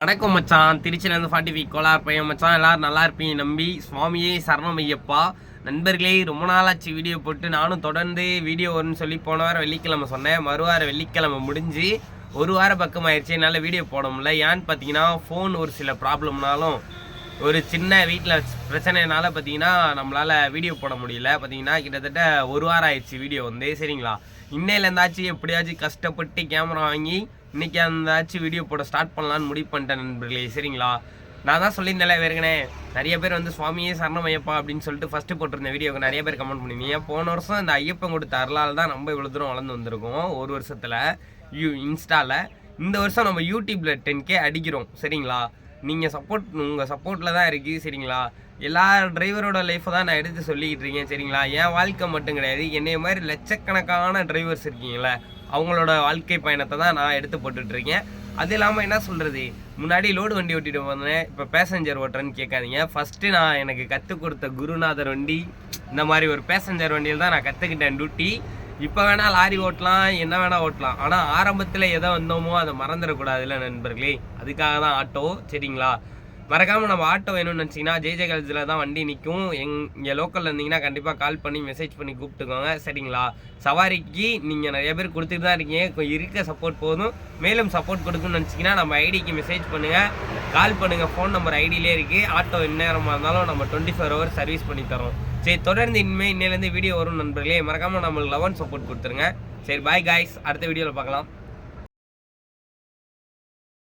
வணக்கம் மச்சான், திருச்சியிலேருந்து 45 கோலார் பையன் மச்சான். எல்லோரும் நல்லா இருப்பீங்க நம்பி. சுவாமியே சரணமையப்பா. நண்பர்களே, ரொம்ப நாளாச்சு வீடியோ போட்டு. நானும் தொடர்ந்து வீடியோ வரும்னு சொல்லி போன வாரம் வெள்ளிக்கிழமை சொன்னேன். மறுவார வெள்ளிக்கிழமை முடிஞ்சு ஒரு வாரம் பக்கம் ஆயிடுச்சு. என்னால் வீடியோ போட முடியல. ஏன்னு பார்த்தீங்கன்னா ஃபோன் ஒரு சில ப்ராப்ளம்னாலும் ஒரு சின்ன வீட்டில் பிரச்சனைனால பார்த்தீங்கன்னா நம்மளால் வீடியோ போட முடியல. பார்த்தீங்கன்னா கிட்டத்தட்ட ஒரு வாரம் ஆயிடுச்சு வீடியோ வந்து. சரிங்களா, இன்னையிலேருந்தாச்சும் எப்படியாச்சும் கஷ்டப்பட்டு கேமரா வாங்கி இன்றைக்கி அந்தாச்சும் வீடியோ போட ஸ்டார்ட் பண்ணலான்னு முடிவு பண்ணிட்டேன் நண்பர்களே. சரிங்களா, நான் தான் சொல்லியிருந்தேன் வேறுங்கண்ணே, நிறைய பேர் வந்து சுவாமியே சரணமையப்பா அப்படின்னு சொல்லிட்டு ஃபஸ்ட்டு போட்டிருந்த வீடியோக்கு நிறைய பேர் கமெண்ட் பண்ணிருந்தீங்க. போன வருஷம் இந்த ஐயப்பன் கொடுத்த அருளால் தான் நம்ம இவ்வளோ தூரம் வளர்ந்து வந்திருக்கோம் ஒரு வருஷத்தில் இன்ஸ்டாவில். இந்த வருஷம் நம்ம யூடியூப்பில் 10K அடிக்கிறோம். சரிங்களா, நீங்கள் உங்கள் சப்போர்ட்டில் தான் இருக்குது. சரிங்களா, எல்லா டிரைவரோட லைஃப்பை தான் நான் எடுத்து சொல்லிக்கிட்டு இருக்கேன். சரிங்களா, என் வாழ்க்கை மட்டும் கிடையாது, என்னைய மாதிரி லட்சக்கணக்கான டிரைவர்ஸ் இருக்கீங்களே அவங்களோட வாழ்க்கை பயணத்தை தான் நான் எடுத்து போட்டுட்ருக்கேன். அது இல்லாமல் என்ன சொல்கிறது, முன்னாடி லோடு வண்டி ஓட்டிட்டு வந்தேன், இப்போ பேசஞ்சர் ஓட்டுறேன்னு கேட்காதீங்க. ஃபஸ்ட்டு நான் எனக்கு கற்றுக் கொடுத்த குருநாதர் வண்டி, இந்த மாதிரி ஒரு பேசஞ்சர் வண்டியில் தான் நான் கற்றுக்கிட்டேன் டியூட்டி. இப்போ வேணால் லாரி ஓட்டலாம், என்ன வேணால் ஓட்டலாம், ஆனால் ஆரம்பத்தில் எதை வந்தோமோ அதை மறந்துடக்கூடாதுல்ல நண்பர்களே. அதுக்காக தான் ஆட்டோ. சரிங்களா, மறக்காமல் நம்ம ஆட்டோ வேணும்னு நினச்சிங்கன்னா ஜேஜே காலேஜில் தான் வண்டி நிற்கும். இங்கே லோக்கலில் இருந்தீங்கன்னா கண்டிப்பாக கால் பண்ணி மெசேஜ் பண்ணி கூப்பிட்டுக்கோங்க. சரிங்களா, சவாரிக்கு நீங்கள் நிறைய பேர் கொடுத்துட்டு தான் இருக்கீங்க. இருக்க சப்போர்ட் போதும், மேலும் சப்போர்ட் கொடுக்குன்னு நினச்சிங்கன்னா நம்ம ஐடிக்கு மெசேஜ் பண்ணுங்கள், கால் பண்ணுங்கள். ஃபோன் நம்பர் ஐடியிலே இருக்குது. ஆட்டோ எந்நேரமாக இருந்தாலும் நம்ம 24 hours சர்வீஸ் பண்ணி தரோம். சரி, தொடர்ந்து இன்னிலேருந்து வீடியோ வரும் நண்பர்களே. மறக்காமல் நம்மளுக்கு 11 சப்போர்ட் கொடுத்துருங்க. சரி, பாய் காய்ஸ், அடுத்த வீடியோவில் பார்க்கலாம்.